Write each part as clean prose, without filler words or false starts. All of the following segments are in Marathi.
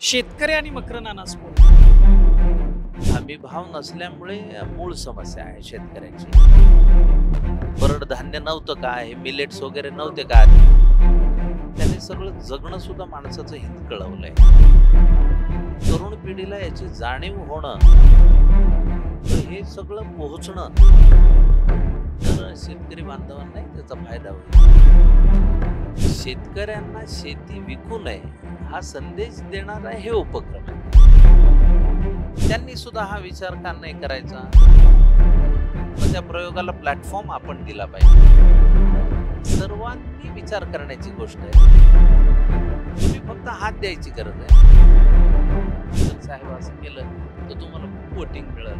शेतकरी आणि मकर नानाच हमी भाव नसल्यामुळे मूळ समस्या आहे शेतकऱ्याची. भरड धान्य नव्हतं का, हे मिलेट्स वगैरे नव्हते का, त्याने सगळं जगणं सुद्धा माणसाचं हित कळवलंय. तरुण पिढीला याची जाणीव होणं, तर हे सगळं पोहोचणं, तर शेतकरी बांधवांनाही त्याचा फायदा होईल. शेतकऱ्यांना शेती विकू नये हा संदेश देणारा हे उपक्रम आहे. त्यांनी सुद्धा हा विचार का नाही करायचा? मग त्या प्रयोगाला प्लॅटफॉर्म आपण दिला पाहिजे. सर्वांनी विचार करण्याची गोष्ट आहे. तुम्ही फक्त हात द्यायची गरज आहे. जर साहेब असं केलं तर तुम्हाला खूप वोटिंग मिळेल.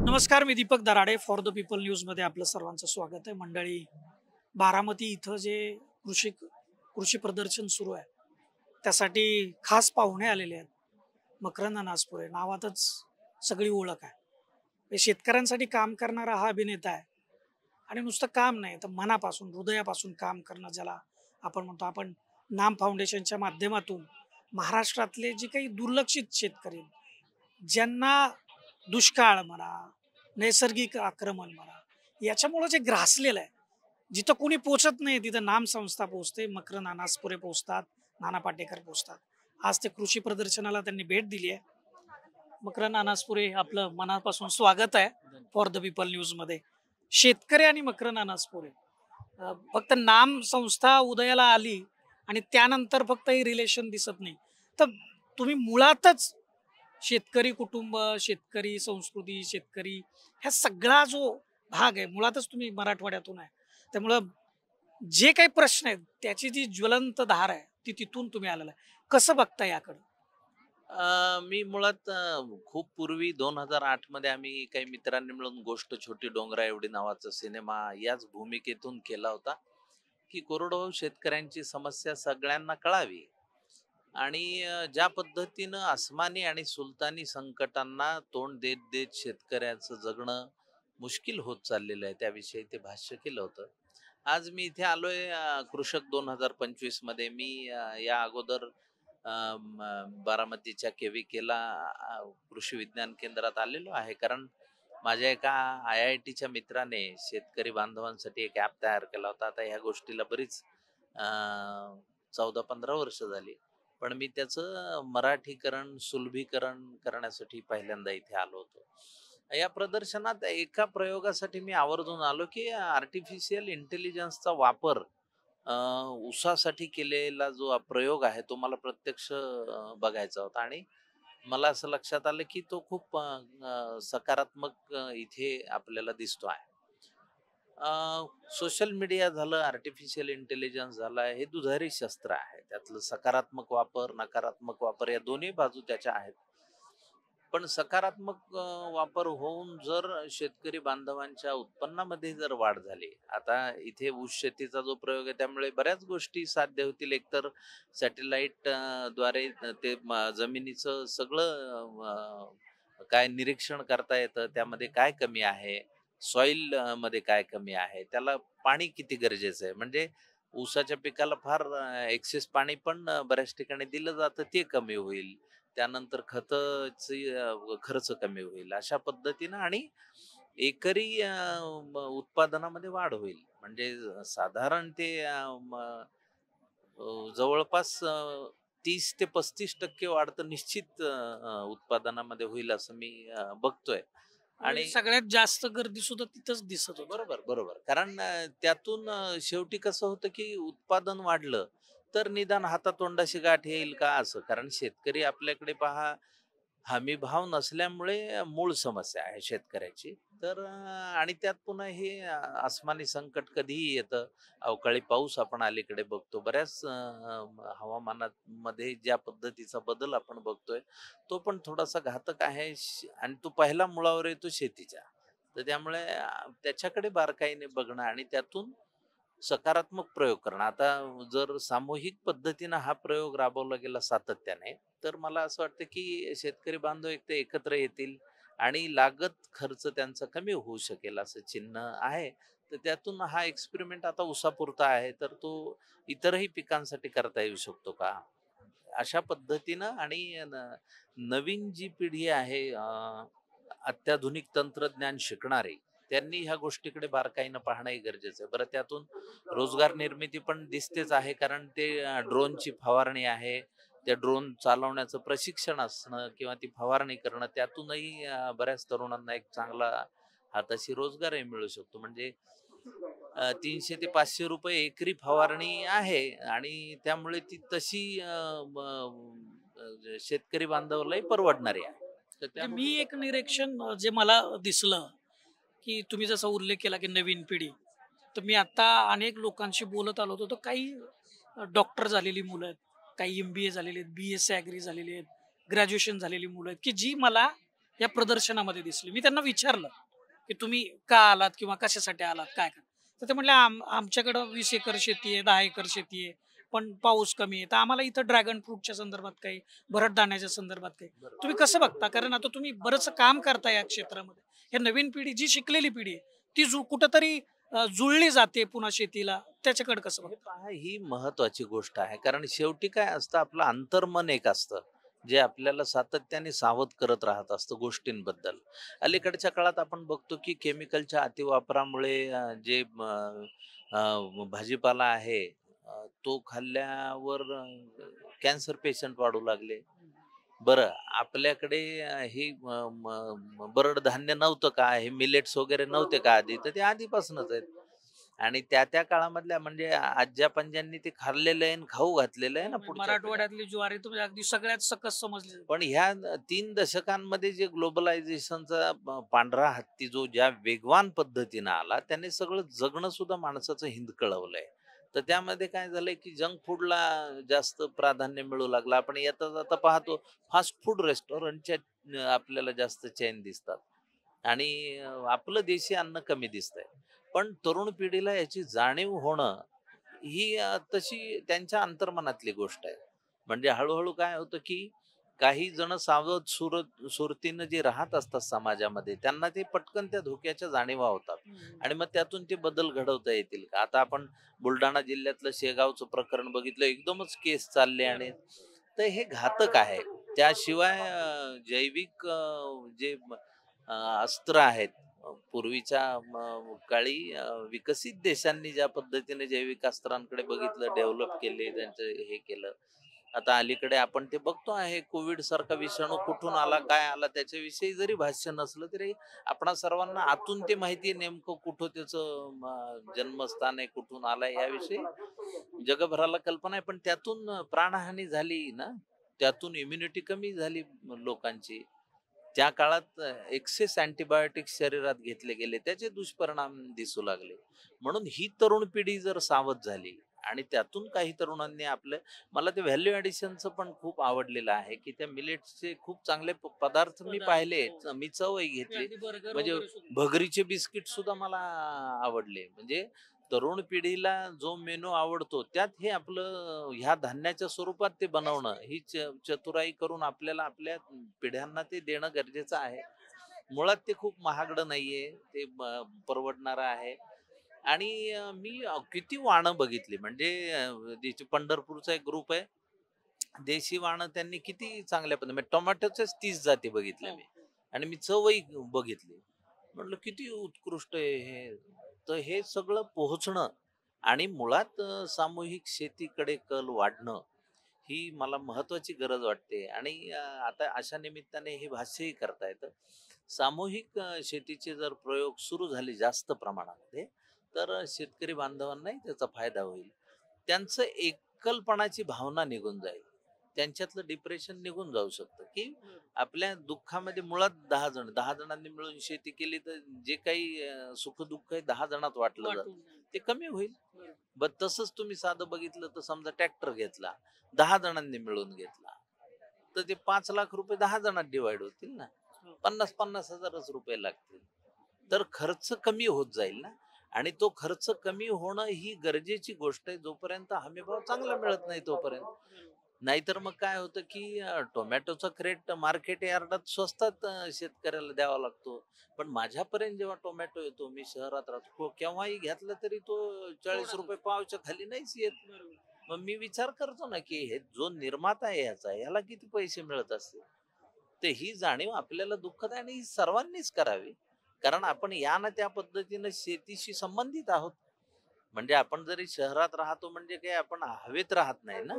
नमस्कार, मी Deepak Darade. For the people news मध्ये आपलं सर्वांचं स्वागत आहे. मंडळी, बारामती इथं जे कृषी प्रदर्शन सुरू आहे त्यासाठी खास पाहुणे आलेले आहेत. मकरंद नासपुरे नावातच सगळी ओळख आहे. हे शेतकऱ्यांसाठी काम करणारा हा अभिनेता आहे आणि नुसतं काम नाही तर मनापासून हृदयापासून काम करणं, ज्याला आपण म्हणतो. आपण नाम फाउंडेशनच्या माध्यमातून महाराष्ट्रातले जे काही दुर्लक्षित शेतकरी, ज्यांना दुष्काळ म्हणा, नैसर्गिक आक्रमण म्हणा, याच्यामुळे जे ग्रासलेलं आहे, जिथं कोणी पोचत नाही तिथं नाम संस्था पोचते. मकर नानासपुरे पोचतात, नाना पाटेकर पोचतात. आज ते कृषी प्रदर्शनाला त्यांनी भेट दिली आहे. मकर नानासपुरे, आपलं मनापासून स्वागत आहे फॉर द पीपल न्यूज मध्ये. शेतकरी आणि मकर नानासपुरे फक्त नाम संस्था उदयाला आली आणि त्यानंतर फक्त हे रिलेशन दिसत नाही, तर तुम्ही मुळातच शेतकरी कुटुंब, शेतकरी संस्कृती, शेतकरी ह्या सगळा जो भाग आहे, मुळातच तुम्ही मराठवाड्यातून आहे. त्यामुळं जे काही प्रश्न आहेत त्याची जी ज्वलंत धार आहे ती तिथून तुम्ही आलेला आहे. कसं बघता याकडं? मी मुळात खूप पूर्वी 2008 मध्ये आम्ही काही मित्रांनी मिळून गोष्ट छोटी डोंगरा एवढी नावाचा सिनेमा याच भूमिकेतून केला होता, की कोरडवाहू शेतकऱ्यांची समस्या सगळ्यांना कळावी आणि ज्या पद्धतीनं आसमानी आणि सुलतानी संकटांना तोंड देत देत शेतकऱ्याचं जगणं मुश्किल होत चाललेलं आहे त्याविषयी ते भाष्य केलं होतं. आज मी इथे आलोय कृषक 2025 मध्ये. मी या अगोदर बारामतीच्या केविकेला कृषी विज्ञान केंद्रात आलेलो आहे, कारण माझ्या एका IITच्या मित्राने शेतकरी बांधवांसाठी एक ॲप तयार केला होता. आता ह्या गोष्टीला बरीच 14-15 वर्ष झाली, पण मी त्याचं मराठीकरण, सुलभीकरण करण्यासाठी पहिल्यांदा इथे आलो होतो. या प्रदर्शनात एका प्रयोगासाठी मी आवर्जून आलो, की आर्टिफिशियल इंटेलिजन्सचा वापर ऊसासाठी केलेला जो प्रयोग आहे तो मला प्रत्यक्ष बघायचा होता आणि मला असं लक्षात आलं, की तो खूप सकारात्मक इथे आपल्याला दिसतो आहे. सोशल मीडिया झालं, आर्टिफिशियल इंटेलिजन्स झालं, हे दुधारी शस्त्र आहे. त्यातलं सकारात्मक वापर, नकारात्मक वापर या दोन्ही बाजू त्याच्या आहेत. पण सकारात्मक वापर होऊन जर शेतकरी बांधवांच्या उत्पन्नामध्ये जर वाढ झाली, आता इथे ऊस शेतीचा जो प्रयोग आहे त्यामुळे बऱ्याच गोष्टी साध्य होतील. एकतर सॅटेलाइट द्वारे ते जमिनीचं सगळं काय निरीक्षण करता येतं, त्यामध्ये काय कमी आहे, सॉइल मध्ये काय कमी आहे, त्याला पाणी किती गरजेचं आहे. म्हणजे ऊसाच्या पिकाला फार एक्सेस पाणी पण बऱ्याच ठिकाणी दिलं जातं, ते कमी होईल. त्यानंतर खताची खर्च कमी होईल अशा पद्धतीनं आणि एकरी उत्पादनामध्ये वाढ होईल. म्हणजे साधारण ते जवळपास 30 ते 35% वाढ तर निश्चित उत्पादनामध्ये होईल असं मी बघतोय. आणि आणि सगळ्यात जास्त गर्दी सुद्धा तिथंच दिसत होती. बरोबर, बरोबर. कारण त्यातून शेवटी कसं होतं, की उत्पादन वाढलं, तर निदान हातातोंडाशी गाठ येईल का असं. कारण शेतकरी आपल्याकडे पहा, हमी भाव नसल्यामुळे मूळ समस्या आहे शेतकऱ्याची. तर आणि त्यात पुन्हा हे अस्मानी संकट कधीही येतं. अवकाळी पाऊस आपण अलीकडे बघतो. बऱ्याच हवामानामध्ये ज्या पद्धतीचा बदल आपण बघतोय, तो पण थोडासा घातक आहे आणि तो पहिला मुळावर येतो शेतीच्या. तर त्यामुळे त्याच्याकडे बारकाईने बघणं आणि त्यातून सकारात्मक प्रयोग करणं. आता जर सामूहिक पद्धतीनं हा प्रयोग राबवला गेला सातत्याने, तर मला असं वाटतं की शेतकरी बांधव एक तर एकत्र येतील आणि लागत खर्च त्यांचा कमी होऊ शकेल असं चिन्ह आहे. तर त्यातून हा एक्सपेरिमेंट आता ऊसापुरता आहे, तर तो इतरही पिकांसाठी करता येऊ शकतो का? अशा पद्धतीनं आणि नवीन जी पिढी आहे अत्याधुनिक तंत्रज्ञान शिकणारे, त्यांनी ह्या गोष्टीकडे बारकाईनं पाहणंही गरजेचं आहे. बरं त्यातून रोजगार निर्मिती पण दिसतेच आहे, कारण ते ड्रोनची फवारणी आहे. त्या ड्रोन चालवण्याचं प्रशिक्षण असणं किंवा ती फवारणी करणं त्यातूनही बऱ्याच तरुणांना एक चांगला हाताशी रोजगारही मिळू शकतो. म्हणजे 300 ते 500 रुपये एकरी फवारणी आहे आणि त्यामुळे ती तशी शेतकरी बांधवालाही परवडणारी आहे. तर म्हणजे मी त्यानुसार एक निरीक्षण जे मला दिसलं, की तुम्ही जसा उल्लेख केला की नवीन पिढी, तर मी आता अनेक लोकांशी बोलत आलो होतो, तर काही डॉक्टर झालेली मुलं आहेत, काही MBA झालेले आहेत, BSc ॲग्री झालेले आहेत, ग्रॅज्युएशन झालेली मुलं आहेत, की जी मला या प्रदर्शनामध्ये दिसली. मी त्यांना विचारलं, की तुम्ही का आलात किंवा कशासाठी आलात, काय काय? तर ते म्हटले, आमच्याकडं 20 एकर शेती आहे, 10 एकर शेती आहे, पण पाऊस कमी आहे. तर आम्हाला इथं ड्रॅगन फ्रूटच्या संदर्भात काही, भरडधान्याच्या संदर्भात काही. तुम्ही कसं बघता? कारण आता तुम्ही बरंचसं काम करता या क्षेत्रामध्ये. हे नवीन पिढी, जी शिकलेली पिढी आहे, ती कुठंतरी जुळली जाते पुन्हा शेतीला. त्याच्याकडे कसं हे बघता? पहा ही महत्वाची गोष्ट आहे, कारण शेवटी काय असतं आपलं अंतर्मन एक असतं जे आपल्याला सातत्याने सावध करत राहत असतं गोष्टींबद्दल. अलीकडच्या काळात आपण बघतो की केमिकलच्या अतिवापरामुळे जे भाजीपाला आहे तो खाल्ल्यावर कॅन्सर पेशंट वाढू लागले. बरं आपल्याकडे हे भरड धान्य नव्हतं का? हे मिलेट्स वगैरे नव्हते का आधी? तर ते आधीपासूनच आहेत. आणि त्या त्या काळामधल्या म्हणजे आज्या-पणज्यांनी ते खाल्लेलं आहे आणि खाऊ घातलेलं आहे हो, ना म्हणजे पुढच्या पिढ्या. मराठवाड्यातली ज्वारी तुम्ही अगदी सगळ्यात सकस समजली जाते. पण ह्या 3 दशकांमध्ये जे ग्लोबलायझेशनचा पांढरा हत्ती जो ज्या वेगवान पद्धतीनं आला, त्याने सगळं जगणं सुद्धा माणसाचं हिंदकळवलंय. तर त्यामध्ये काय झालंय, की जंक फूडला जास्त प्राधान्य मिळू लागलं. आपण येता-जाता पाहतो फास्ट फूड रेस्टॉरंटच्या आपल्याला जास्त चेन दिसतात आणि आपलं देशी अन्न कमी दिसतंय. पण तरुण पिढीला याची जाणीव होणं ही तशी त्यांच्या अंतर्मनातली गोष्ट आहे. म्हणजे हळू काय होतं, की काही जण सावध सुरतीनं जे राहत असतात समाजामध्ये, त्यांना ते पटकन त्या धोक्याच्या जाणीवा होतात हम्म. आणि मग त्यातून ते बदल घडवता येतील का? आता आपण बुलढाणा जिल्ह्यातलं शेगावचं प्रकरण बघितलं, एकदमच केस चालले आणि तर हे घातक आहे. त्याशिवाय जैविक जे अस्त्र आहेत पूर्वीच्या काळी विकसित देशांनी ज्या पद्धतीने जैविक अस्त्रांकडे बघितलं, डेव्हलप केले, त्यांचं हे केलं. आता अलीकडे आपण ते बघतो आहे, कोविड सारखा विषाणू कुठून आला, काय आला, त्याच्याविषयी जरी भाष्य नसलं तरी आपणा सर्वांना आतून ते माहिती आहे नेमकं कुठं त्याचं जन्मस्थान आहे, कुठून आलाय याविषयी जगभराला कल्पना आहे. पण त्यातून प्राणहानी झाली ना, त्यातून इम्युनिटी कमी झाली लोकांची. त्या काळात एक्सेस अँटिबायोटिक्स शरीरात घेतले गेले, त्याचे दुष्परिणाम दिसू लागले. म्हणून ही तरुण पिढी जर सावध झाली आणि त्यातून काही तरुणांनी आपलं मला ते व्हॅल्यू ॲडिशनचं पण खूप आवडलेलं आहे, की त्या मिलेट्सचे खूप चांगले पदार्थ मी पाहिले. मी चवही घेतली. बर्गर म्हणजे वगैरे सुद्धा. भगरीचे बिस्किट सुद्धा मला आवडले. म्हणजे तरुण पिढीला जो मेनू आवडतो, त्यात हे आपलं ह्या धान्याच्या स्वरूपात ते बनवणं, ही चतुराई करून आपल्याला आपल्या पिढ्यांना ते देणं गरजेचं आहे. मुळात ते खूप महागडं नाहीये. ते परवडणारं आहे. आणि मी किती वाणं बघितली म्हणजे पंढरपूरचा एक ग्रुप आहे. देशी वाणं त्यांनी किती चांगल्या पद्धतीने म्हणजे टोमॅटोच्याच 30 जाती बघितल्या हो. मी आणि मी चवही बघितली. म्हटलं किती उत्कृष्ट आहे हे. तर हे सगळं पोहोचणं आणि मुळात सामूहिक शेतीकडे कल वाढणं ही मला महत्वाची गरज वाटते आणि आता अशा निमित्ताने हे भाष्यही करता येतं. सामूहिक शेतीचे जर प्रयोग सुरू झाले जास्त प्रमाणामध्ये, तर शेतकरी बांधवांनाही त्याचा फायदा होईल. त्यांचं एकलपणाची भावना निघून जाईल. त्यांच्यातलं डिप्रेशन निघून जाऊ शकतं, की आपल्या दुःखामध्ये मुळात 10 जणांनी मिळून शेती केली तर जे काही सुख दुःख आहे 10 जणात वाटलं जातं ते कमी होईल. तसंच तुम्ही साधं बघितलं तर समजा ट्रॅक्टर घेतला 10 जणांनी मिळून घेतला तर ते 5 लाख रुपये 10 जणात डिवाइड होतील ना, 50,000-50,000च रुपये लागतील. तर खर्च कमी होत जाईल ना, आणि तो खर्च कमी होणं ही गरजेची गोष्ट आहे जोपर्यंत हमीभाव चांगला मिळत नाही तोपर्यंत. नाहीतर मग काय होतं की टोमॅटोचा क्रेट मार्केट यार्डात स्वस्तात शेतकऱ्याला द्यावा लागतो. पण माझ्यापर्यंत जेव्हा टोमॅटो येतो, मी शहरात राहतो, केव्हाही घेतला तरी तो 40 रुपये पावच्या खाली नाहीच येत. मग मी विचार करतो ना की हे जो निर्माता आहे ह्याला किती पैसे मिळत असतील. तर ही जाणीव आपल्याला दुःखद आहे आणि ही सर्वांनीच करावी. कारण आपण या ना त्या पद्धतीनं शेतीशी संबंधित आहोत. म्हणजे आपण जरी शहरात राहतो म्हणजे काही आपण हवेत राहत नाही ना.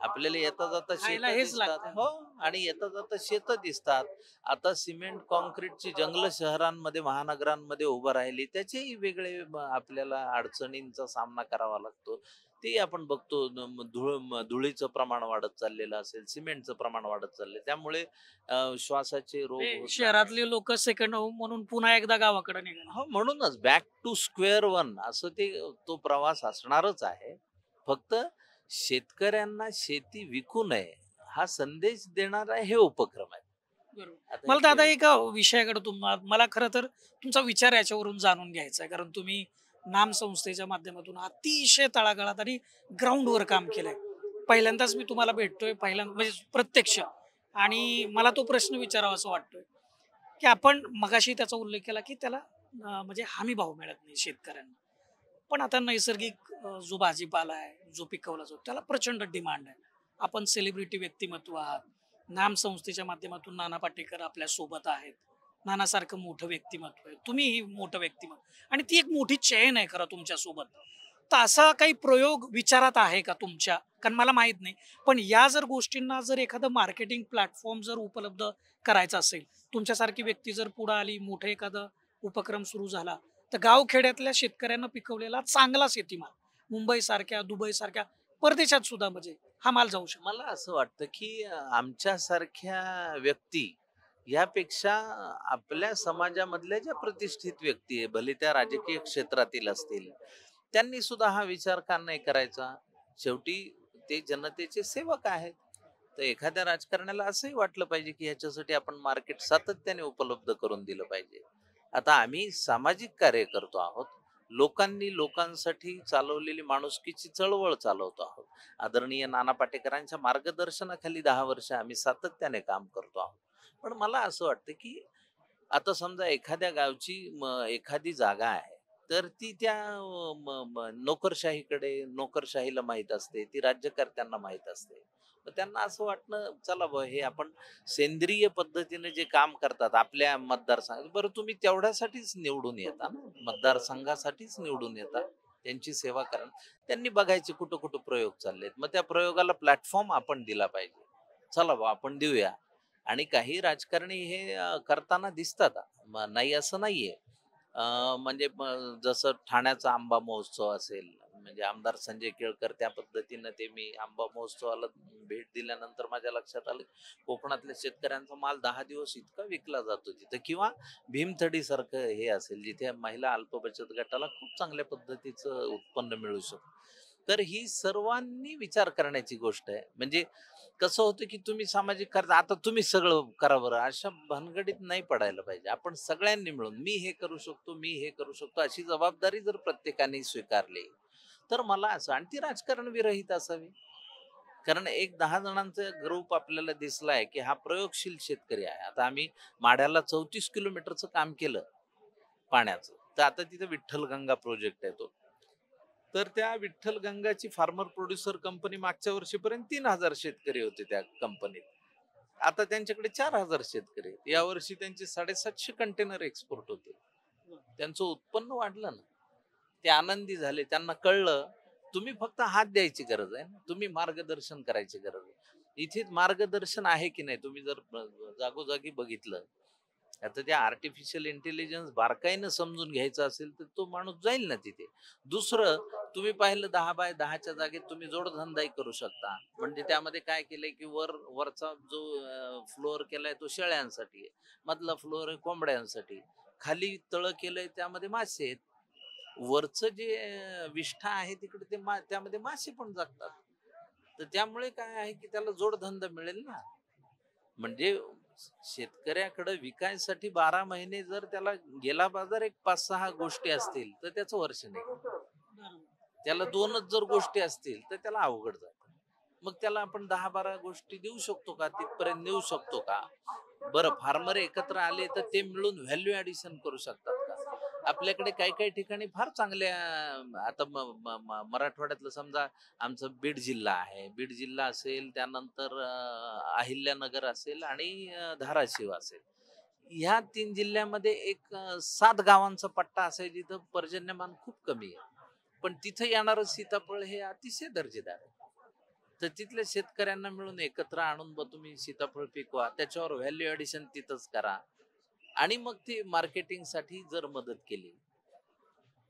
आपल्याला येता जाता खायला शेतं हेच दिसतात. लागतं. हो, आणि येता जाता शेतं दिसतात. आता सिमेंट कॉन्क्रीटची जंगल शहरांमध्ये महानगरांमध्ये उभं राहिली त्याचेही वेगळे आपल्याला अडचणींचा सामना करावा लागतो. ते आपण बघतो. धुळीचं प्रमाण वाढत चाललेलं असेल, सिमेंटचं प्रमाण वाढत चाललंय, त्यामुळे श्वासाचे रोग ते होतात. शहरातले लोक सेकंड होम म्हणून पुन्हा एकदा गावाकडे निघाले. हो, म्हणूनच बॅक टू स्क्वेअर वन असं तो प्रवास असणारच आहे. फक्त शेतकऱ्यांना शेती विकू नये हा संदेश देणारा हे उपक्रम आहे. बरोबर. आता मला दादा हे एका विषयाकडे मला खरं तर तुमचा विचार याच्यावरून जाणून घ्यायचा आहे, कारण तुम्ही नाम संस्थेच्या माध्यमातून अतिशय तळागाळात आणि ग्राउंडवर काम केलंय. पहिल्यांदाच मी तुम्हाला भेटतोय, पहिल्यांदा म्हणजे प्रत्यक्ष, आणि मला तो प्रश्न विचारावा असं वाटतोय की आपण मगाशी त्याचा उल्लेख केला की त्याला म्हणजे हमी भाव मिळत नाही शेतकऱ्यांना. पण आता नैसर्गिक जो भाजीपाला आहे, जो पिकवला जातो, त्याला प्रचंड डिमांड आहे. आपण सेलिब्रिटी व्यक्तिमत्व आहात. नाम संस्थेच्या माध्यमातून नाना पाटेकर आपल्या सोबत आहेत. नानासारखं मोठं व्यक्तिमत्व आहे. तुम्हीही मोठं व्यक्तिमत्व, आणि ती एक मोठी चेन आहे खरं तुमच्या सोबत. तर असा काही प्रयोग विचारात आहे का तुमच्या? कारण मला माहित नाही. पण या जर गोष्टींना जर एखादं मार्केटिंग प्लॅटफॉर्म जर उपलब्ध करायचा असेल, तुमच्यासारखी व्यक्ती जर पुढे आली, मोठं एखादं उपक्रम सुरू झाला, तर गावखेड्यातल्या शेतकऱ्यांना पिकवलेला चांगला शेतीमाल मुंबई सारख्या, दुबई सारख्या परदेशात सुद्धा म्हणजे हा माल जाऊ शकतो. मला असं वाटतं की आमच्यासारख्या व्यक्ती यापेक्षा आपल्या समाजामधल्या ज्या प्रतिष्ठित व्यक्ती आहे, भले त्या राजकीय क्षेत्रातील असतील, त्यांनी सुद्धा हा विचार का नाही करायचा. शेवटी ते जनतेचे सेवक आहेत. तर एखाद्या राजकारण्याला असंही वाटलं पाहिजे की ह्याच्यासाठी आपण मार्केट सातत्याने उपलब्ध करून दिलं पाहिजे. आता आम्ही सामाजिक कार्य करतो आहोत. लोकांनी लोकांसाठी चालवलेली माणुसकीची चळवळ चालवतो आहोत. आदरणीय नाना पाटेकरांच्या मार्गदर्शनाखाली 10 वर्ष आम्ही सातत्याने काम करतो आहोत. पण मला असं वाटतं की आता समजा एखाद्या गावची एखादी जागा आहे, तर ती त्या नोकरशाहीला माहीत असते, ती राज्यकर्त्यांना माहीत असते. तर त्यांना असं वाटणं, चला बुवा हे आपण सेंद्रिय पद्धतीने जे काम करतात आपल्या मतदारसंघात, बरं तुम्ही तेवढ्यासाठीच निवडून येता ना, मतदारसंघासाठीच निवडून येता, त्यांची सेवा करा. त्यांनी बघायचे कुठं कुठं प्रयोग चाललेत, मग त्या प्रयोगाला प्लॅटफॉर्म आपण दिला पाहिजे. चला बुवा आपण देऊया. आणि काही राजकारणी हे करताना दिसतात. नाही असं नाहीये. म्हणजे जसं ठाण्याचा आंबा महोत्सव असेल, म्हणजे आमदार संजय केळकर त्या पद्धतीनं ते मी आंबा महोत्सवाला भेट दिल्यानंतर माझ्या लक्षात आलं कोकणातल्या शेतकऱ्यांचा माल 10 दिवस इतका विकला जातो तिथं. किंवा भीमथडी सारखं हे असेल जिथे महिला अल्प बचत गटाला खूप चांगल्या पद्धतीचं उत्पन्न मिळू शकतं. तर ही सर्वांनी विचार करण्याची गोष्ट आहे. म्हणजे कसं होतं की तुम्ही सामाजिक करता, आता तुम्ही सगळं करा बरं, अशा भानगडीत नाही पडायला पाहिजे. आपण सगळ्यांनी मिळून मी हे करू शकतो, मी हे करू शकतो, अशी जबाबदारी जर प्रत्येकाने स्वीकारली तर मला असं, आणि ती राजकारण विरहित असावी. कारण एक 10 जणांचा ग्रुप आपल्याला दिसलाय की हा प्रयोगशील शेतकरी आहे. आता आम्ही माढ्याला 34 किलोमीटरचं काम केलं पाण्याचं. तर आता तिथे विठ्ठल गंगा प्रोजेक्ट आहे तो. तर त्या विठ्ठल गंगाची फार्मर प्रोड्युसर कंपनी मागच्या वर्षीपर्यंत 3,000 शेतकरी होते त्या कंपनीत. आता त्यांच्याकडे 4,000 शेतकरी आहेत. यावर्षी त्यांचे 750 कंटेनर एक्सपोर्ट होते. त्यांचं उत्पन्न वाढलं ना, ते आनंदी झाले. त्यांना कळलं तुम्ही फक्त हात द्यायची गरज आहे ना, तुम्ही मार्गदर्शन करायची गरज आहे. इथे मार्गदर्शन आहे की नाही तुम्ही जर जागोजागी बघितलं, आता त्या आर्टिफिशियल इंटेलिजन्स बारकाईनं समजून घ्यायचं असेल तर तो माणूस जाईल ना तिथे. दुसरं तुम्ही पाहिलं 10x10च्या जागेत तुम्ही जोडधंदाही करू शकता. म्हणजे त्यामध्ये काय केलंय की वरचा जो फ्लोअर केलाय तो शेळ्यांसाठी आहे, मधला फ्लोअर आहे कोंबड्यांसाठी, खाली तळ केलंय त्यामध्ये मासे आहेत, वरचं जे विष्ठा आहे तिकडे त्यामध्ये मासे पण जगतात. तर त्यामुळे काय आहे की त्याला जोडधंदा मिळेल ना. म्हणजे शेतकऱ्याकडे विकायसाठी 12 महिने जर त्याला गेला बाजार एक 5-6 गोष्टी असतील तर त्याचं वर्ष नाही. त्याला 2च जर गोष्टी असतील तर त्याला अवघड जातं. मग त्याला आपण 10-12 गोष्टी देऊ शकतो का, तिथपर्यंत नेऊ शकतो का? बरं, फार्मर एकत्र आले तर ते मिळून व्हॅल्यू ऍडिशन करू शकतात का? आपल्याकडे काही काही ठिकाणी फार चांगल्या, आता मराठवाड्यातलं समजा आमचं बीड जिल्हा आहे, बीड जिल्हा असेल, त्यानंतर अहिल्यानगर असेल आणि धाराशिव असेल. ह्या 3 जिल्ह्यामध्ये एक 7 गावांचा पट्टा असाय जिथं पर्जन्यमान खूप कमी आहे, पण तिथं येणारं सीताफळ हे अतिशय दर्जेदार आहे. तर तिथल्या शेतकऱ्यांना मिळून एकत्र आणून तुम्ही सीताफळ पिकवा, त्याच्यावर व्हॅल्यू ऍडिशन तिथंच करा आणि मग ती मार्केटिंगसाठी जर मदत केली.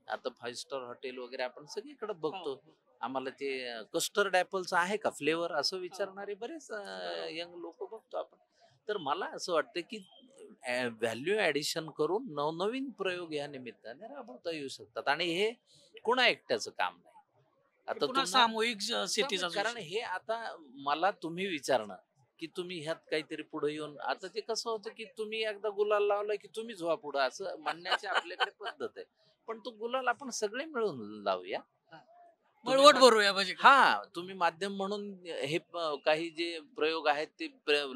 आता 5 स्टार हॉटेल वगैरे आपण सगळीकडे बघतो. आम्हाला ते कस्टर्ड ऍपलचं आहे का फ्लेवर असं विचारणारे बरेच यंग लोक बघतो आपण. तर मला असं वाटतं की व्हॅल्यू ऍडिशन करून नवनवीन प्रयोग या निमित्ताने राबवता येऊ शकतात आणि हे कुणा एकट्याचं काम नाही. आता पुन्हा तुम्हाला सामूहिक शेतीचा कारण हे आता मला तुम्ही विचारणं की तुम्ही ह्यात काहीतरी पुढे येऊन, आता ते कसं होतं की तुम्ही एकदा गुलाल लावला की तुम्हीच व्हा पुढं असं म्हणण्याची आपल्याकडे पद्धत आहे. पण तो गुलाल आपण सगळे मिळून लावूया. बळवट भरूया म्हणजे हा, तुम्ही माध्यम म्हणून हे काही जे प्रयोग आहेत ते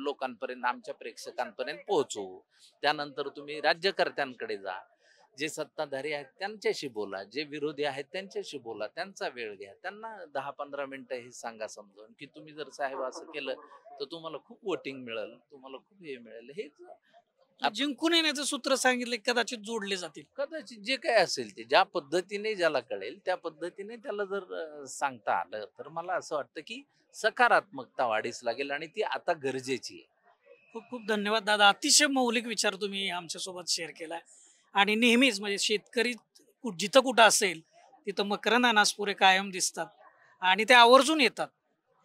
लोकांपर्यंत, आमच्या प्रेक्षकांपर्यंत पोहोचवू. त्यानंतर तुम्ही राज्यकर्त्यांकडे जा, जे सत्ताधारी आहेत त्यांच्याशी बोला, जे विरोधी आहेत त्यांच्याशी बोला, त्यांचा वेळ घ्या, त्यांना 10-15 मिनिटं हे सांगा समजावून की तुम्ही जर साहेब असं केलं तर तुम्हाला खूप वोटिंग मिळेल, तुम्हाला खूप हे मिळेल. हे जिंकून येण्याचं सूत्र सांगितले कदाचित जोडले जातील. कदाचित जे काय असेल ते ज्या पद्धतीने ज्याला कळेल त्या पद्धतीने त्याला जर सांगता आलं तर मला असं वाटतं की सकारात्मकता वाढीस लागेल आणि ती आता गरजेची आहे. खूप खूप धन्यवाद दादा. अतिशय मौलिक विचार तुम्ही आमच्यासोबत शेअर केलाय आणि नेहमीच म्हणजे शेतकरी जिथं कुठं असेल तिथं मकरंद अनासपुरे कायम दिसतात आणि ते आवर्जून येतात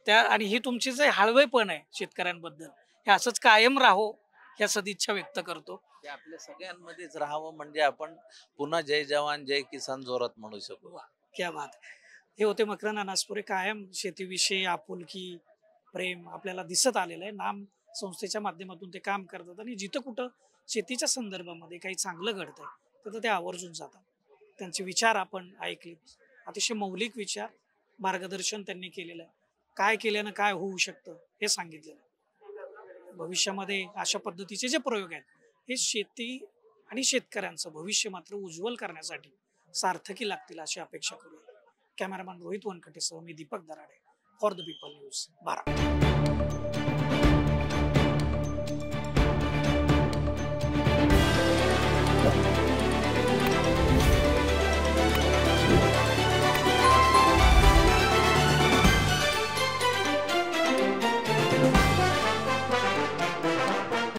त्या, आणि ही तुमची जे हळवेपण आहे शेतकऱ्यांबद्दल हे असंच कायम राहो या सदिच्छा व्यक्त करतो. ते आपल्या सगळ्यांमध्येच राहावं म्हणजे आपण पुन्हा जय जवान जय किसान जोरात म्हणू शकू. क्या बात आहे. हे होते मकरंद अनासपुरे. कायम शेतीविषयी आपुलकी प्रेम आपल्याला दिसत आलेलं आहे. नाम संस्थेच्या माध्यमातून ते काम करतात आणि जिथं कुठं शेतीच्या संदर्भामध्ये काही चांगलं घडतंय तिथं ते आवर्जून जातात. त्यांचे विचार आपण ऐकले, अतिशय मौलिक विचार, मार्गदर्शन त्यांनी केलेलं आहे. काय केल्यानं काय होऊ शकतं हे सांगितलेलं आहे. भविष्यामध्ये अशा पद्धतीचे जे प्रयोग आहेत हे शेती आणि शेतकऱ्यांचं भविष्य मात्र उज्ज्वल करण्यासाठी सार्थकी लागतील अशी अपेक्षा करूया. कॅमेरामॅन रोहित वनकटेसह मी Deepak Darade, for the people news 12.